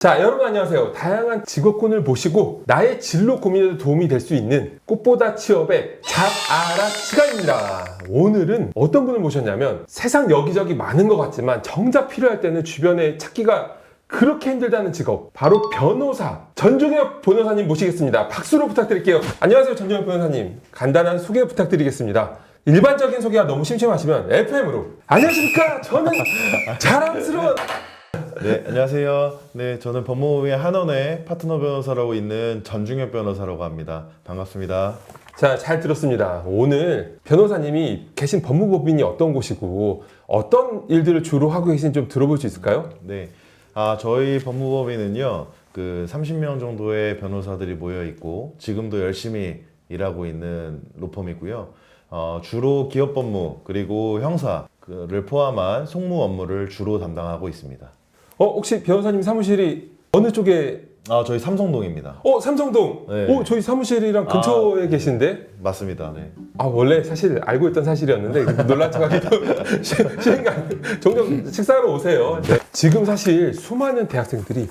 자, 여러분 안녕하세요. 다양한 직업군을 모시고 나의 진로 고민에도 도움이 될 수 있는 꽃보다 취업의 잡아라 시간입니다. 오늘은 어떤 분을 모셨냐면 세상 여기저기 많은 것 같지만 정작 필요할 때는 주변에 찾기가 그렇게 힘들다는 직업, 바로 변호사 전종혁 변호사님 모시겠습니다. 박수로 부탁드릴게요. 안녕하세요, 전종혁 변호사님. 간단한 소개 부탁드리겠습니다. 일반적인 소개가 너무 심심하시면 FM으로. 안녕하십니까? 저는 자랑스러운 네, 안녕하세요. 네, 저는 법무부의 한원의 파트너 변호사라고 있는 전중혁 변호사라고 합니다. 반갑습니다. 자, 잘 들었습니다. 오늘 변호사님이 계신 법무법인이 어떤 곳이고 어떤 일들을 주로 하고 계신지 좀 들어볼 수 있을까요? 네, 저희 법무법인은요, 30명 정도의 변호사들이 모여 있고 지금도 열심히 일하고 있는 로펌이고요. 주로 기업 법무 그리고 형사를 포함한 송무 업무를 주로 담당하고 있습니다. 혹시 변호사님 사무실이 어느 쪽에? 저희 삼성동입니다. 삼성동. 네. 저희 사무실이랑 근처에 계신데? 맞습니다. 네. 원래 사실 알고 있던 사실이었는데 놀란 척하기도 시간이 종종 식사하러 오세요. 네. 지금 사실 수많은 대학생들이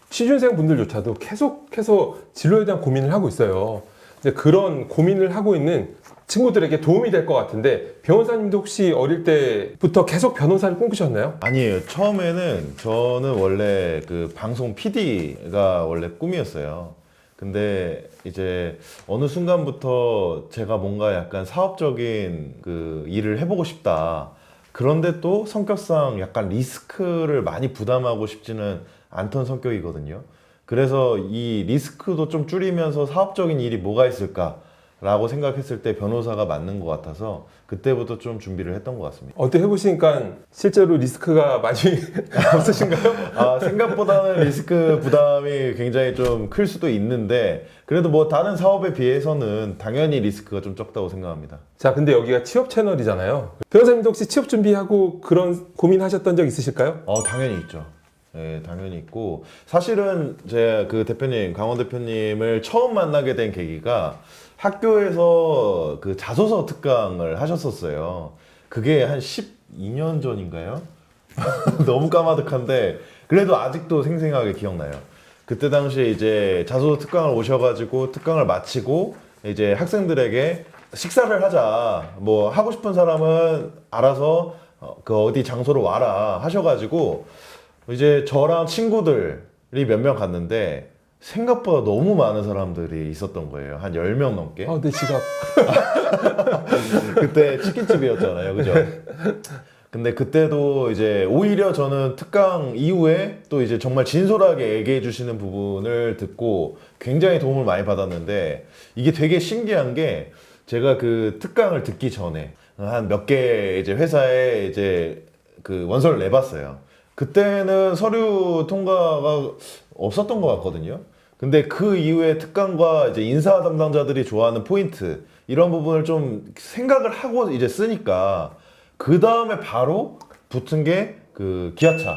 취준생 분들조차도 계속해서 진로에 대한 고민을 하고 있어요. 이제 그런 고민을 하고 있는 친구들에게 도움이 될 것 같은데, 변호사님도 혹시 어릴 때부터 계속 변호사를 꿈꾸셨나요? 아니에요. 처음에는 저는 원래 방송 PD가 원래 꿈이었어요. 근데 이제 어느 순간부터 제가 뭔가 약간 사업적인 일을 해보고 싶다. 그런데 또 성격상 약간 리스크를 많이 부담하고 싶지는 않던 성격이거든요. 그래서 이 리스크도 좀 줄이면서 사업적인 일이 뭐가 있을까? 라고 생각했을 때 변호사가 맞는 것 같아서 그때부터 좀 준비를 했던 것 같습니다. 어때 해보시니까 실제로 리스크가 많이 없으신가요? 생각보다는 리스크 부담이 굉장히 좀 클 수도 있는데 그래도 뭐 다른 사업에 비해서는 당연히 리스크가 좀 적다고 생각합니다. 자, 근데 여기가 취업 채널이잖아요. 변호사님도 혹시 취업 준비하고 그런 고민하셨던 적 있으실까요? 당연히 있죠. 네, 당연히 있고 사실은 제가 대표님, 강원 대표님을 처음 만나게 된 계기가 학교에서 자소서 특강을 하셨었어요. 그게 한 12년 전인가요? 너무 까마득한데 그래도 아직도 생생하게 기억나요. 그때 당시에 이제 자소서 특강을 오셔가지고 특강을 마치고 이제 학생들에게 식사를 하자. 뭐 하고 싶은 사람은 알아서 어디 장소로 와라 하셔가지고 이제 저랑 친구들이 몇 명 갔는데 생각보다 너무 많은 사람들이 있었던 거예요. 한 10명 넘게. 내 지갑. 그때 치킨집이었잖아요. 그죠? 근데 그때도 이제 오히려 저는 특강 이후에 또 이제 정말 진솔하게 얘기해 주시는 부분을 듣고 굉장히 도움을 많이 받았는데 이게 되게 신기한 게 제가 특강을 듣기 전에 한 몇 개 이제 회사에 이제 원서를 내봤어요. 그때는 서류 통과가 없었던 것 같거든요. 근데 그 이후에 특강과 이제 인사 담당자들이 좋아하는 포인트 이런 부분을 좀 생각을 하고 이제 쓰니까 그 다음에 바로 붙은 게 기아차.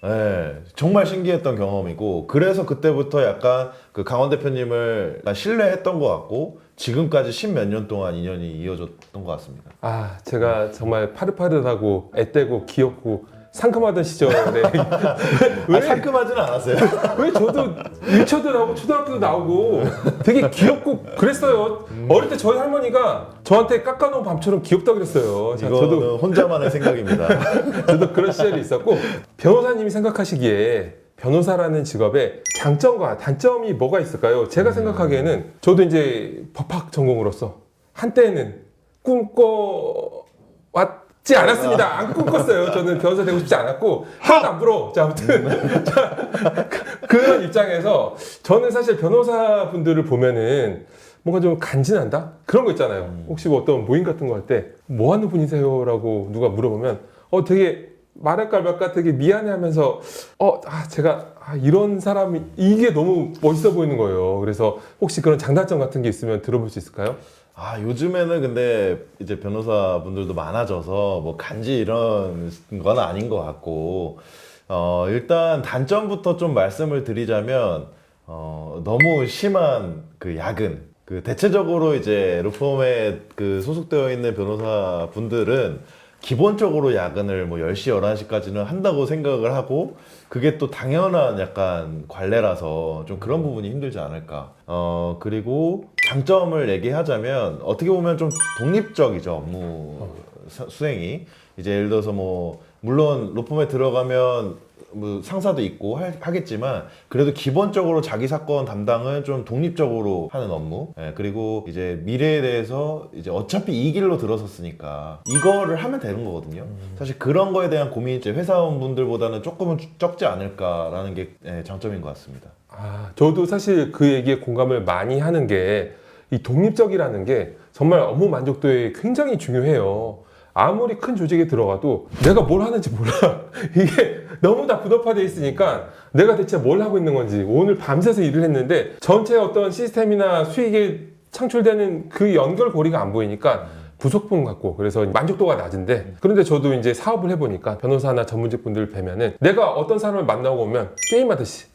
네, 정말 신기했던 경험이고 그래서 그때부터 약간 강원 대표님을 약간 신뢰했던 것 같고 지금까지 10몇 년 동안 인연이 이어졌던 것 같습니다. 제가 정말 파릇파릇하고 앳되고 귀엽고 상큼하던 시절에 상큼하지는 않았어요. 왜 저도 유치원도 나오고 초등학교도 나오고 되게 귀엽고 그랬어요. 어릴 때 저희 할머니가 저한테 깎아놓은 밤처럼 귀엽다고 그랬어요. 자, 이거는 저도 혼자만의 생각입니다. 저도 그런 시절이 있었고, 변호사님이 생각하시기에 변호사라는 직업의 장점과 단점이 뭐가 있을까요? 제가 생각하기에는 저도 이제 법학 전공으로서 한때는 꿈꿔왔지 않았습니다. 안 꿈꿨어요. 저는 변호사 되고 싶지 않았고 하나도 안 부러워. 자, 아무튼 그런 입장에서 저는 사실 변호사분들을 보면은 뭔가 좀 간지난다? 그런 거 있잖아요. 혹시 뭐 어떤 모임 같은 거 할 때 뭐 하는 분이세요? 라고 누가 물어보면 되게 말할까 말까 되게 미안해하면서 제가 이런 사람이 이게 너무 멋있어 보이는 거예요. 그래서 혹시 그런 장단점 같은 게 있으면 들어볼 수 있을까요? 요즘에는 근데 이제 변호사분들도 많아져서 뭐 간지 이런 건 아닌 것 같고 일단 단점부터 좀 말씀을 드리자면 너무 심한 야근 대체적으로 이제 로펌에 소속되어 있는 변호사분들은 기본적으로 야근을 뭐 10시, 11시까지는 한다고 생각을 하고 그게 또 당연한 약간 관례라서 좀 그런 부분이 힘들지 않을까. 그리고 장점을 얘기하자면 어떻게 보면 좀 독립적이죠, 업무 수행이. 이제 예를 들어서 뭐 물론 로펌에 들어가면 뭐 상사도 있고 하겠지만 그래도 기본적으로 자기 사건 담당은 좀 독립적으로 하는 업무. 예, 그리고 이제 미래에 대해서 이제 어차피 이 길로 들어섰으니까 이거를 하면 되는 거거든요. 사실 그런 거에 대한 고민이 이제 회사원분들보다는 조금은 적지 않을까라는 게 장점인 것 같습니다. 저도 사실 그 얘기에 공감을 많이 하는 게 이 독립적이라는 게 정말 업무 만족도에 굉장히 중요해요. 아무리 큰 조직에 들어가도 내가 뭘 하는지 몰라. 이게 너무 다 분업화되어 있으니까 내가 대체 뭘 하고 있는 건지 오늘 밤새서 일을 했는데 전체 어떤 시스템이나 수익에 창출되는 그 연결고리가 안 보이니까 부속품 같고 그래서 만족도가 낮은데 그런데 저도 이제 사업을 해보니까 변호사나 전문직 분들 뵈면은 내가 어떤 사람을 만나고 오면 게임하듯이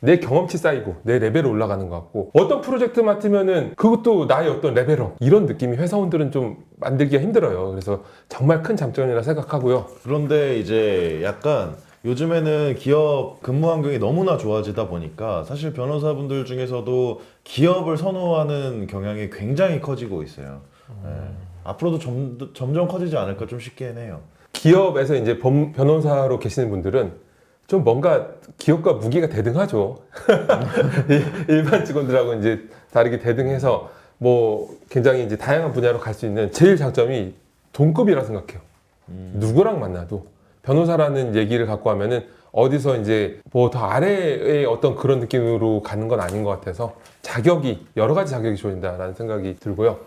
내 경험치 쌓이고 내 레벨이 올라가는 것 같고 어떤 프로젝트 맡으면은 그것도 나의 어떤 레벨업 이런 느낌이 회사원들은 좀 만들기가 힘들어요. 그래서 정말 큰 장점이라 생각하고요. 그런데 이제 약간 요즘에는 기업 근무 환경이 너무나 좋아지다 보니까 사실 변호사분들 중에서도 기업을 선호하는 경향이 굉장히 커지고 있어요. 네. 앞으로도 점점 커지지 않을까 좀 싶긴 해요. 기업에서 이제 변호사로 계시는 분들은 좀 뭔가 기업과 무기가 대등하죠. 일반 직원들하고 이제 다르게 대등해서 뭐 굉장히 이제 다양한 분야로 갈 수 있는 제일 장점이 동급이라 생각해요. 누구랑 만나도 변호사라는 얘기를 갖고 하면은 어디서 이제 뭐 더 아래의 어떤 그런 느낌으로 가는 건 아닌 것 같아서 자격이 여러 가지 자격이 좋아진다라는 생각이 들고요.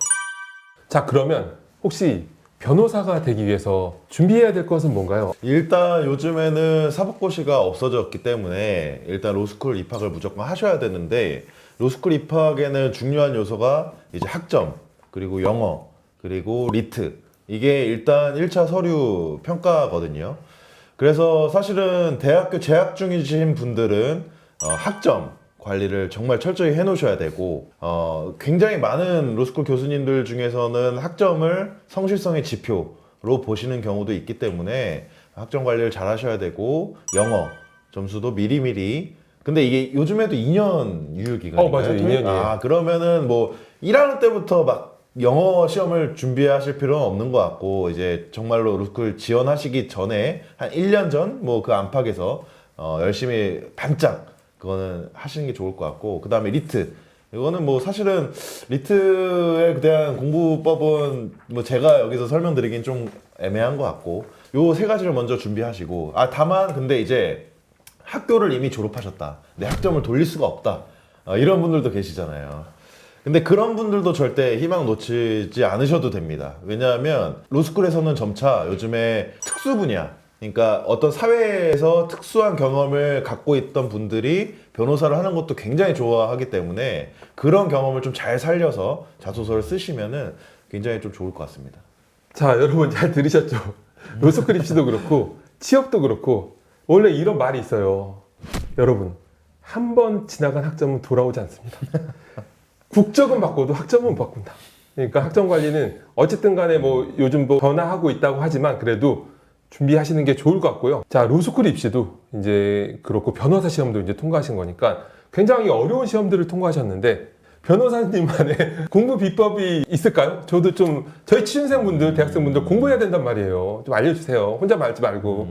자, 그러면 혹시 변호사가 되기 위해서 준비해야 될 것은 뭔가요? 일단 요즘에는 사법고시가 없어졌기 때문에 일단 로스쿨 입학을 무조건 하셔야 되는데 로스쿨 입학에는 중요한 요소가 이제 학점, 그리고 영어, 그리고 리트 이게 일단 1차 서류 평가거든요. 그래서 사실은 대학교 재학 중이신 분들은 학점 관리를 정말 철저히 해 놓으셔야 되고 굉장히 많은 로스쿨 교수님들 중에서는 학점을 성실성의 지표로 보시는 경우도 있기 때문에 학점 관리를 잘 하셔야 되고 영어 점수도 미리미리 근데 이게 요즘에도 2년 유효기간인가요? 맞아요. 2년이에요. 그러면은 뭐 1학년 때부터 막 영어 시험을 준비하실 필요는 없는 것 같고 이제 정말로 로스쿨 지원하시기 전에 한 1년 전 뭐 그 안팎에서 열심히 반짝 그거는 하시는 게 좋을 것 같고 그 다음에 리트 이거는 뭐 사실은 리트에 대한 공부법은 뭐 제가 여기서 설명드리긴 좀 애매한 것 같고 요 세 가지를 먼저 준비하시고 다만 근데 이제 학교를 이미 졸업하셨다 내 학점을 돌릴 수가 없다 이런 분들도 계시잖아요. 근데 그런 분들도 절대 희망 놓치지 않으셔도 됩니다. 왜냐하면 로스쿨에서는 점차 요즘에 특수 분야 그러니까 어떤 사회에서 특수한 경험을 갖고 있던 분들이 변호사를 하는 것도 굉장히 좋아하기 때문에 그런 경험을 좀 잘 살려서 자소서를 쓰시면은 굉장히 좀 좋을 것 같습니다. 자, 여러분 잘 들으셨죠? 로스쿨 입시도 그렇고 취업도 그렇고 원래 이런 말이 있어요. 여러분, 한 번 지나간 학점은 돌아오지 않습니다. 국적은 바꿔도 학점은 못 바꾼다. 그러니까 학점 관리는 어쨌든 간에 뭐 요즘 뭐 변화하고 있다고 하지만 그래도 준비하시는 게 좋을 것 같고요. 자, 로스쿨 입시도 이제 그렇고 변호사 시험도 이제 통과하신 거니까 굉장히 어려운 시험들을 통과하셨는데 변호사님만의 공부 비법이 있을까요? 저도 좀 저희 취준생분들, 대학생분들 공부해야 된단 말이에요. 좀 알려주세요. 혼자 말지 말고.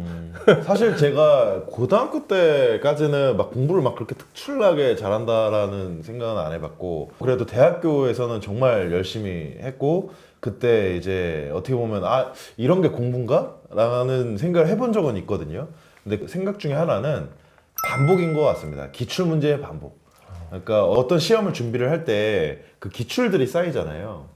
사실 제가 고등학교 때까지는 막 공부를 막 그렇게 특출나게 잘한다라는 생각은 안 해봤고 그래도 대학교에서는 정말 열심히 했고 그때 이제 어떻게 보면 이런 게 공부인가? 라는 생각을 해본 적은 있거든요. 근데 그 생각 중에 하나는 반복인 것 같습니다. 기출문제의 반복. 그러니까 어떤 시험을 준비를 할 때 그 기출들이 쌓이잖아요.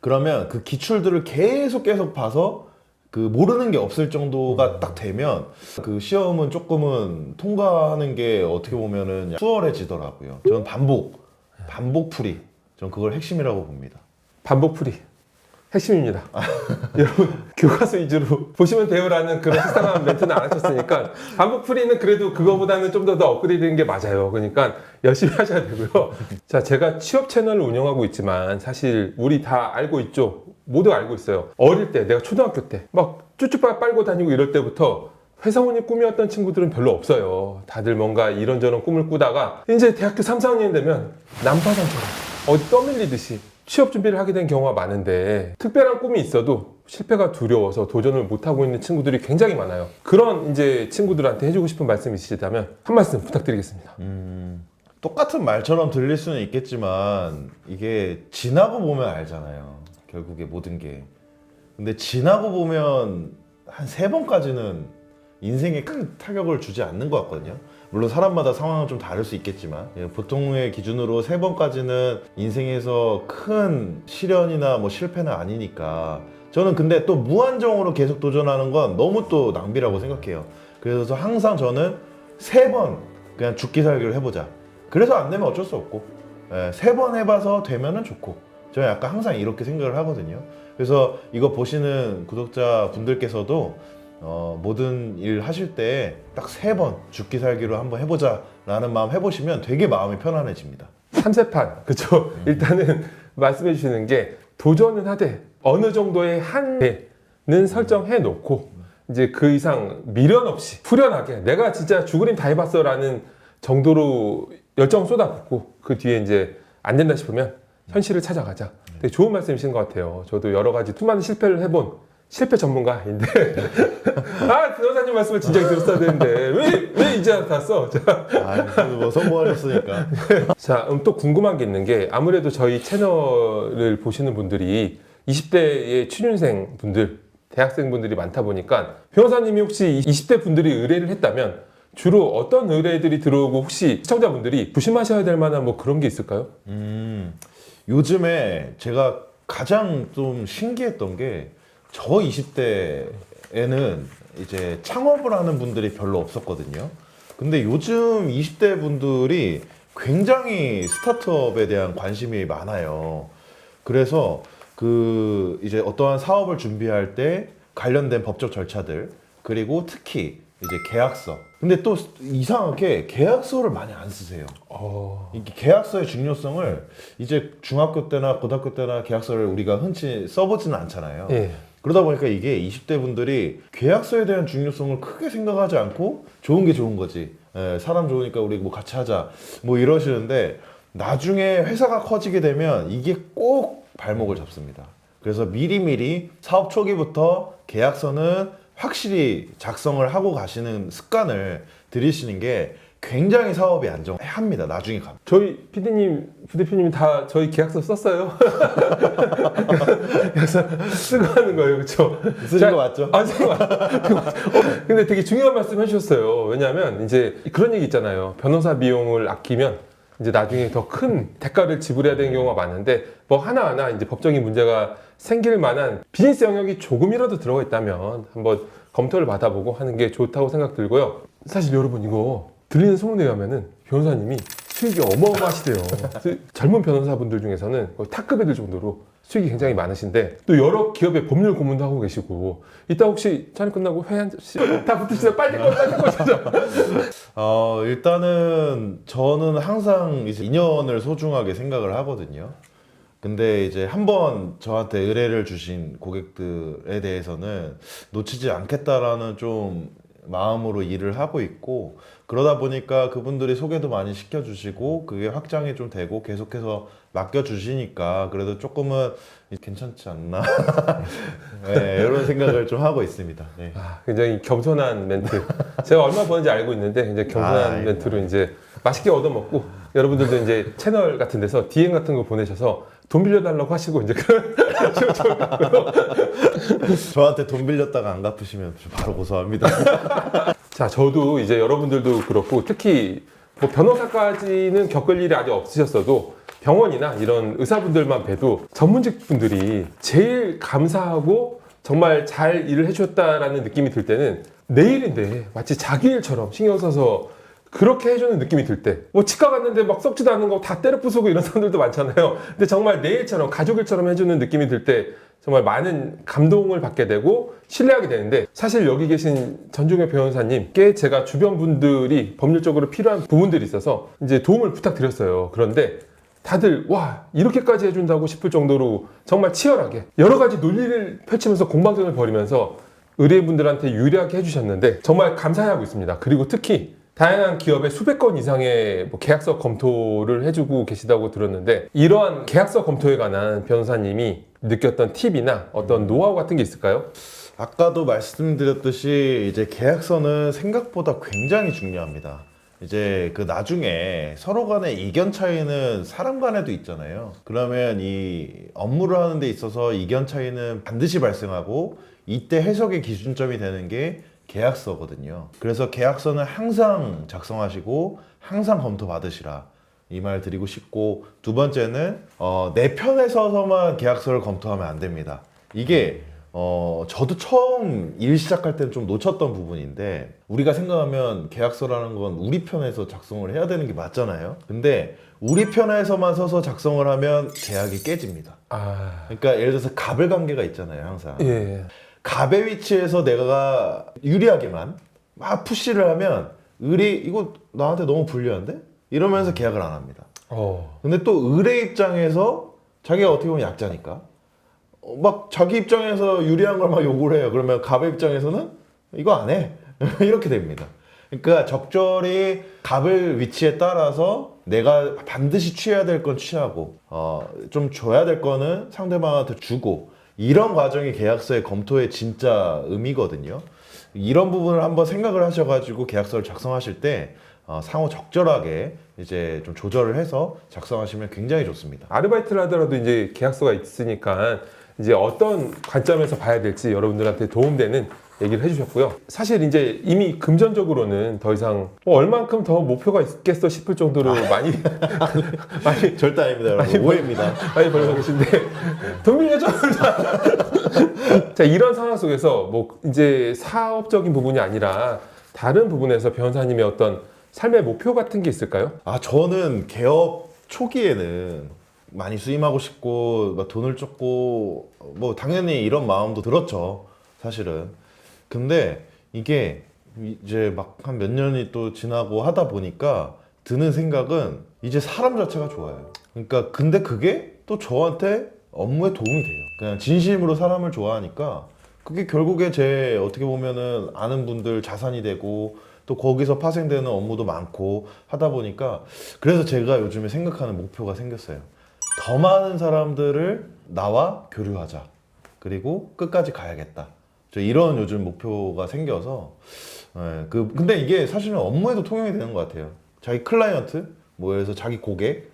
그러면 그 기출들을 계속 봐서 그 모르는 게 없을 정도가 딱 되면 그 시험은 조금은 통과하는 게 어떻게 보면은 수월해지더라고요. 저는 반복풀이. 저는 그걸 핵심이라고 봅니다. 반복풀이. 핵심입니다. 여러분, 교과서 위주로 보시면 돼요라는 그런 식상한 멘트는 안 하셨으니까 반복풀이는 그래도 그거보다는 좀 더 업그레이드된 게 맞아요. 그러니까 열심히 하셔야 되고요. 자, 제가 취업 채널을 운영하고 있지만 사실 우리 다 알고 있죠. 모두 알고 있어요. 어릴 때 내가 초등학교 때 막 쭈쭈바 빨고 다니고 이럴 때부터 회사원이 꿈이었던 친구들은 별로 없어요. 다들 뭔가 이런저런 꿈을 꾸다가 이제 대학교 3, 4학년 되면 난파선처럼 어디 떠밀리듯이 취업 준비를 하게 된 경우가 많은데 특별한 꿈이 있어도 실패가 두려워서 도전을 못하고 있는 친구들이 굉장히 많아요. 그런 이제 친구들한테 해주고 싶은 말씀이 있으시다면 한 말씀 부탁드리겠습니다. 똑같은 말처럼 들릴 수는 있겠지만 이게 지나고 보면 알잖아요. 결국에 모든 게. 근데 지나고 보면 한 3번까지는 인생에 큰 타격을 주지 않는 것 같거든요. 물론 사람마다 상황은 좀 다를 수 있겠지만 보통의 기준으로 3번까지는 인생에서 큰 시련이나 뭐 실패는 아니니까 저는 근데 또 무한정으로 계속 도전하는 건 너무 또 낭비라고 생각해요. 그래서 항상 저는 3번 그냥 죽기 살기를 해보자. 그래서 안 되면 어쩔 수 없고 3번 해봐서 되면은 좋고 저는 약간 항상 이렇게 생각을 하거든요. 그래서 이거 보시는 구독자 분들께서도 모든 일 하실 때 딱 3번 죽기 살기로 한번 해보자 라는 마음 해보시면 되게 마음이 편안해집니다. 3세판 그쵸? 일단은 말씀해 주시는 게 도전은 하되 어느 정도의 한계는 설정해 놓고 이제 그 이상 미련 없이 후련하게 내가 진짜 죽으림 다 해봤어 라는 정도로 열정 쏟아붓고 그 뒤에 이제 안 된다 싶으면 현실을 찾아가자. 되게 좋은 말씀이신 것 같아요. 저도 여러 가지 수많은 실패를 해본 실패 전문가인데 변호사님 말씀을 진작에 들었어야 되는데 왜 이제 나타났어? 뭐 성공하셨으니까. 자, 또 궁금한 게 있는 게 아무래도 저희 채널을 보시는 분들이 20대의 취준생 분들, 대학생 분들이 많다 보니까 변호사님이 혹시 20대 분들이 의뢰를 했다면 주로 어떤 의뢰들이 들어오고 혹시 시청자분들이 조심하셔야 될 만한 뭐 그런 게 있을까요? 요즘에 제가 가장 좀 신기했던 게 저 20대에는 이제 창업을 하는 분들이 별로 없었거든요. 근데 요즘 20대 분들이 굉장히 스타트업에 대한 관심이 많아요. 그래서 그 이제 어떠한 사업을 준비할 때 관련된 법적 절차들 그리고 특히 이제 계약서. 근데 또 이상하게 계약서를 많이 안 쓰세요. 이게 계약서의 중요성을 이제 중학교 때나 고등학교 때나 계약서를 우리가 흔치 써보지는 않잖아요. 예. 그러다 보니까 이게 20대 분들이 계약서에 대한 중요성을 크게 생각하지 않고 좋은 게 좋은 거지. 사람 좋으니까 우리 뭐 같이 하자. 뭐 이러시는데 나중에 회사가 커지게 되면 이게 꼭 발목을 잡습니다. 그래서 미리미리 사업 초기부터 계약서는 확실히 작성을 하고 가시는 습관을 들이시는 게 굉장히 사업이 안정합니다. 나중에 가면. 저희 PD님, 부대표님이 다 저희 계약서 썼어요. 그래서 쓰고 하는 거예요, 그렇죠? 쓰신 거 맞죠? 아, 쓰신 거 근데 되게 중요한 말씀 해주셨어요. 왜냐하면 이제 그런 얘기 있잖아요. 변호사 비용을 아끼면 이제 나중에 더 큰 대가를 지불해야 되는 경우가 많은데 뭐 하나하나 이제 법적인 문제가 생길 만한 비즈니스 영역이 조금이라도 들어가 있다면 한번 검토를 받아보고 하는 게 좋다고 생각 들고요. 사실 여러분 이거 들리는 소문에 의하면은 변호사님이 수익이 어마어마하시대요. 젊은 변호사분들 중에서는 거의 탑급이 될 정도로 수익이 굉장히 많으신데 또 여러 기업의 법률 고문도 하고 계시고 이따 혹시 촬영 끝나고 회 한 잔씩 다 붙으시다 빨리 꺼시죠. 일단은 저는 항상 이제 인연을 소중하게 생각을 하거든요. 근데 이제 한번 저한테 의뢰를 주신 고객들에 대해서는 놓치지 않겠다라는 좀 마음으로 일을 하고 있고 그러다 보니까 그분들이 소개도 많이 시켜주시고 그게 확장이 좀 되고 계속해서 맡겨주시니까 그래도 조금은 괜찮지 않나 네, 이런 생각을 좀 하고 있습니다. 네. 굉장히 겸손한 멘트. 제가 얼마 버는지 알고 있는데 이제 겸손한 멘트로 이제 맛있게 얻어먹고 여러분들도 이제 채널 같은 데서 DM 같은 거 보내셔서 돈 빌려달라고 하시고 이제 그런 저한테 돈 빌렸다가 안 갚으시면 바로 고소합니다. 자, 저도 이제 여러분들도 그렇고 특히 뭐 변호사까지는 겪을 일이 아직 없으셨어도 병원이나 이런 의사분들만 봬도 전문직 분들이 제일 감사하고 정말 잘 일을 해주셨다라는 느낌이 들 때는 내 일인데 마치 자기 일처럼 신경 써서 그렇게 해주는 느낌이 들 때, 뭐 치과 갔는데 막 썩지도 않은 거 다 때려 부수고 이런 사람들도 많잖아요. 근데 정말 내 일처럼 가족 일처럼 해주는 느낌이 들 때 정말 많은 감동을 받게 되고 신뢰하게 되는데 사실 여기 계신 전종혁 변호사님께 제가 주변 분들이 법률적으로 필요한 부분들이 있어서 이제 도움을 부탁드렸어요. 그런데 다들 와 이렇게까지 해준다고 싶을 정도로 정말 치열하게 여러 가지 논리를 펼치면서 공방전을 벌이면서 의뢰인분들한테 유리하게 해주셨는데 정말 감사해하고 있습니다. 그리고 특히 다양한 기업의 수백 건 이상의 계약서 검토를 해주고 계시다고 들었는데 이러한 계약서 검토에 관한 변호사님이 느꼈던 팁이나 어떤 노하우 같은 게 있을까요? 아까도 말씀드렸듯이 이제 계약서는 생각보다 굉장히 중요합니다. 이제 그 나중에 서로 간의 이견 차이는 사람 간에도 있잖아요. 그러면 이 업무를 하는 데 있어서 이견 차이는 반드시 발생하고 이때 해석의 기준점이 되는 게 계약서거든요. 그래서 계약서는 항상 작성하시고 항상 검토 받으시라 이 말 드리고 싶고, 두 번째는 내 편에 서서만 계약서를 검토하면 안 됩니다. 이게 저도 처음 일 시작할 때는 좀 놓쳤던 부분인데, 우리가 생각하면 계약서라는 건 우리 편에서 작성을 해야 되는 게 맞잖아요. 근데 우리 편에서만 서서 작성을 하면 계약이 깨집니다. 그러니까 예를 들어서 갑을 관계가 있잖아요, 항상. 예. 갑의 위치에서 내가 유리하게만 막 푸시를 하면 의뢰 이거 나한테 너무 불리한데? 이러면서 계약을 안 합니다. 근데 또 의뢰 입장에서 자기가 어떻게 보면 약자니까 막 자기 입장에서 유리한 걸 막 요구를 해요. 그러면 갑의 입장에서는 이거 안 해. 이렇게 됩니다. 그러니까 적절히 갑의 위치에 따라서 내가 반드시 취해야 될 건 취하고 좀 줘야 될 거는 상대방한테 주고, 이런 과정이 계약서의 검토의 진짜 의미거든요. 이런 부분을 한번 생각을 하셔가지고 계약서를 작성하실 때 상호 적절하게 이제 좀 조절을 해서 작성하시면 굉장히 좋습니다. 아르바이트를 하더라도 이제 계약서가 있으니까 이제 어떤 관점에서 봐야 될지 여러분들한테 도움되는 얘기를 해주셨고요. 사실 이제 이미 금전적으로는 더 이상 얼만큼 더 목표가 있겠어 싶을 정도로 많이 절대 아닙니다, 여러분. 오해입니다. 많이 벌고 계신데 돈 빌려줘. 자, 이런 상황 속에서 이제 사업적인 부분이 아니라 다른 부분에서 변호사님의 어떤 삶의 목표 같은 게 있을까요? 저는 개업 초기에는 많이 수임하고 싶고 막 돈을 쫓고 당연히 이런 마음도 들었죠, 사실은. 근데 이게 이제 막 한 몇 년이 또 지나고 하다 보니까 드는 생각은 이제 사람 자체가 좋아요. 그러니까 근데 그게 또 저한테 업무에 도움이 돼요. 그냥 진심으로 사람을 좋아하니까 그게 결국에 제 어떻게 보면은 아는 분들 자산이 되고 또 거기서 파생되는 업무도 많고 하다 보니까, 그래서 제가 요즘에 생각하는 목표가 생겼어요. 더 많은 사람들을 나와 교류하자. 그리고 끝까지 가야겠다. 저 이런 요즘 목표가 생겨서 근데 이게 사실은 업무에도 통용이 되는 것 같아요. 자기 클라이언트, 그래서 자기 고객,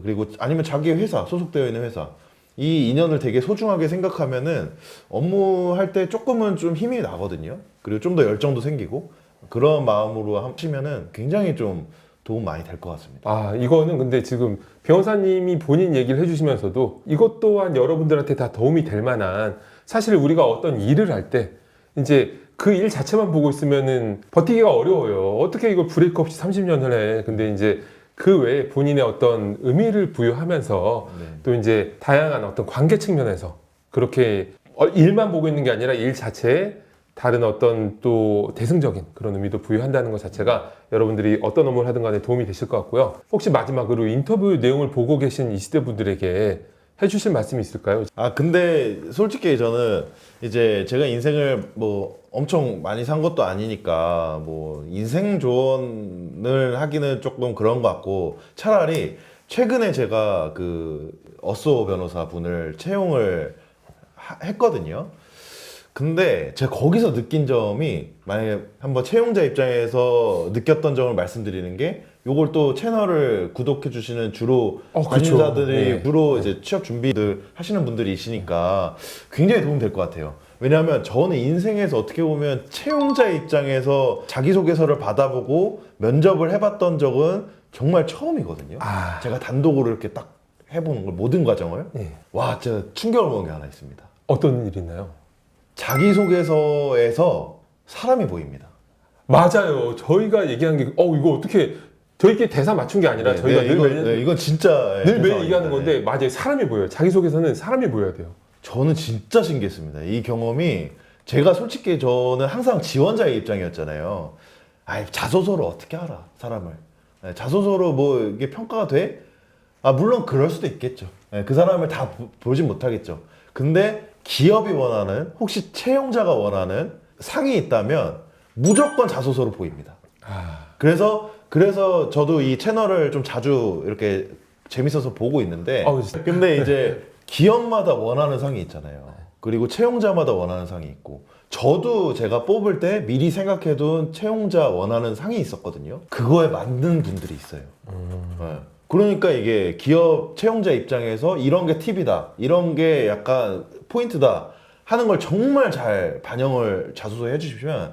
그리고 아니면 자기 회사, 소속되어 있는 회사, 이 인연을 되게 소중하게 생각하면은 업무할 때 조금은 좀 힘이 나거든요. 그리고 좀 더 열정도 생기고, 그런 마음으로 하시면은 굉장히 좀 도움 많이 될 것 같습니다. 이거는 근데 지금 변호사님이 본인 얘기를 해주시면서도 이것 또한 여러분들한테 다 도움이 될 만한, 사실 우리가 어떤 일을 할 때 이제 그 일 자체만 보고 있으면은 버티기가 어려워요. 어떻게 이걸 브레이크 없이 30년을 해. 근데 이제 그 외에 본인의 어떤 의미를 부여하면서 또 이제 다양한 어떤 관계 측면에서 그렇게 일만 보고 있는 게 아니라 일 자체에 다른 어떤 또 대승적인 그런 의미도 부여한다는 것 자체가 여러분들이 어떤 업무를 하든 간에 도움이 되실 것 같고요. 혹시 마지막으로 인터뷰 내용을 보고 계신 20대 분들에게 해주실 말씀이 있을까요? 근데 솔직히 저는 이제 제가 인생을 엄청 많이 산 것도 아니니까 인생 조언을 하기는 조금 그런 것 같고, 차라리 최근에 제가 그 어쏘 변호사 분을 채용을 했거든요. 근데 제가 거기서 느낀 점이, 만약에 한번 채용자 입장에서 느꼈던 점을 말씀드리는 게, 요걸 또 채널을 구독해 주시는 주로 관심자들이 주로 이제 취업 준비들 하시는 분들이시니까 굉장히 도움 될 것 같아요. 왜냐하면 저는 인생에서 어떻게 보면 채용자 입장에서 자기소개서를 받아보고 면접을 해봤던 적은 정말 처음이거든요. 제가 단독으로 이렇게 딱 해보는 걸, 모든 과정을. 와, 진짜 충격을 먹은 게 하나 있습니다. 어떤 일이 있나요? 자기소개서에서 사람이 보입니다. 맞아요. 저희가 얘기한 게 이거 어떻게 저희끼리 대사 맞춘 게 아니라 저희가 이건 진짜 늘 매일 얘기하는 건데, 맞아요. 사람이 보여요. 자기소개서는 사람이 보여야 돼요. 저는 진짜 신기했습니다. 이 경험이. 제가 솔직히 저는 항상 지원자의 입장이었잖아요. 자소서로 어떻게 알아, 사람을. 자소서로 이게 평가가 돼? 물론 그럴 수도 있겠죠. 예, 그 사람을 다 보진 못하겠죠. 근데 기업이 원하는, 혹시 채용자가 원하는 상이 있다면 무조건 자소서로 보입니다. 그래서 저도 이 채널을 좀 자주 이렇게 재밌어서 보고 있는데, 근데 이제 기업마다 원하는 상이 있잖아요. 그리고 채용자마다 원하는 상이 있고, 저도 제가 뽑을 때 미리 생각해둔 채용자 원하는 상이 있었거든요. 그거에 맞는 분들이 있어요. 네. 그러니까 이게 기업 채용자 입장에서 이런 게 팁이다, 이런 게 약간 포인트다 하는 걸 정말 잘 반영을 자소서에 해주시면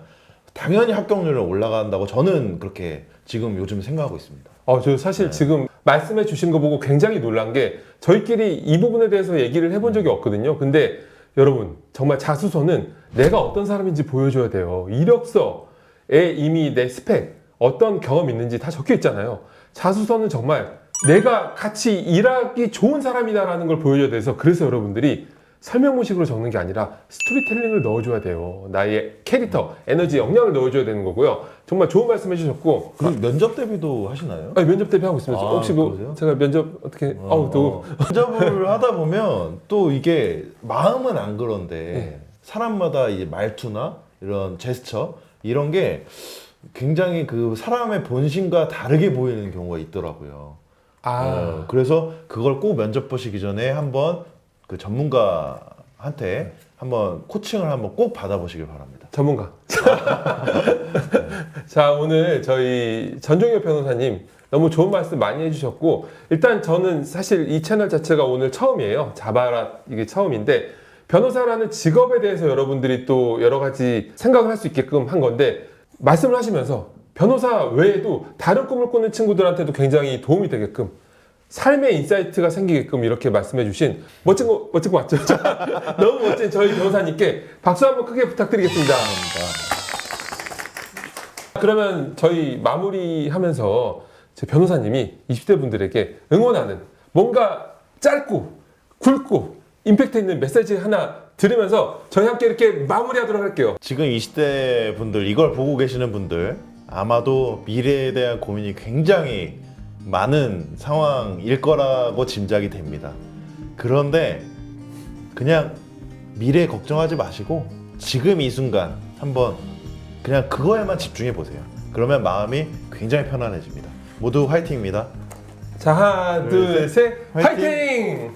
당연히 합격률은 올라간다고 저는 그렇게 지금 요즘 생각하고 있습니다. 저 사실 지금 말씀해 주신 거 보고 굉장히 놀란 게 저희끼리 이 부분에 대해서 얘기를 해본 적이 없거든요. 근데 여러분 정말 자소서는 내가 어떤 사람인지 보여줘야 돼요. 이력서에 이미 내 스펙, 어떤 경험이 있는지 다 적혀 있잖아요. 자소서는 정말 내가 같이 일하기 좋은 사람이다라는 걸 보여줘야 돼서, 그래서 여러분들이 설명문식으로 적는 게 아니라 스토리텔링을 넣어줘야 돼요. 나의 캐릭터, 에너지, 역량을 넣어줘야 되는 거고요. 정말 좋은 말씀 해주셨고. 그럼 면접 대비도 하시나요? 면접 대비 하고 있습니다. 혹시 그러세요? 제가 면접 어떻게 또 면접을 하다 보면 또 이게 마음은 안 그런데 사람마다 이제 말투나 이런 제스처 이런 게 굉장히 그 사람의 본심과 다르게 보이는 경우가 있더라고요. 그래서 그걸 꼭 면접 보시기 전에 한번 그 전문가한테 한번 코칭을 한번 꼭 받아보시길 바랍니다. 전문가. 자, 오늘 저희 전종엽 변호사님 너무 좋은 말씀 많이 해주셨고, 일단 저는 사실 이 채널 자체가 오늘 처음이에요. 자바라 이게 처음인데, 변호사라는 직업에 대해서 여러분들이 또 여러 가지 생각을 할 수 있게끔 한 건데, 말씀을 하시면서 변호사 외에도 다른 꿈을 꾸는 친구들한테도 굉장히 도움이 되게끔, 삶의 인사이트가 생기게끔 이렇게 말씀해 주신 멋진 거 맞죠? 너무 멋진 저희 변호사님께 박수 한번 크게 부탁드리겠습니다. 그러면 저희 마무리하면서 제 변호사님이 20대 분들에게 응원하는 뭔가 짧고 굵고 임팩트 있는 메시지 하나 들으면서 저희 함께 이렇게 마무리하도록 할게요. 지금 20대 분들, 이걸 보고 계시는 분들 아마도 미래에 대한 고민이 굉장히 많은 상황일 거라고 짐작이 됩니다. 그런데 그냥 미래 걱정하지 마시고 지금 이 순간 한번 그냥 그거에만 집중해 보세요. 그러면 마음이 굉장히 편안해집니다. 모두 화이팅입니다. 자, 하나, 둘, 셋, 화이팅! 화이팅!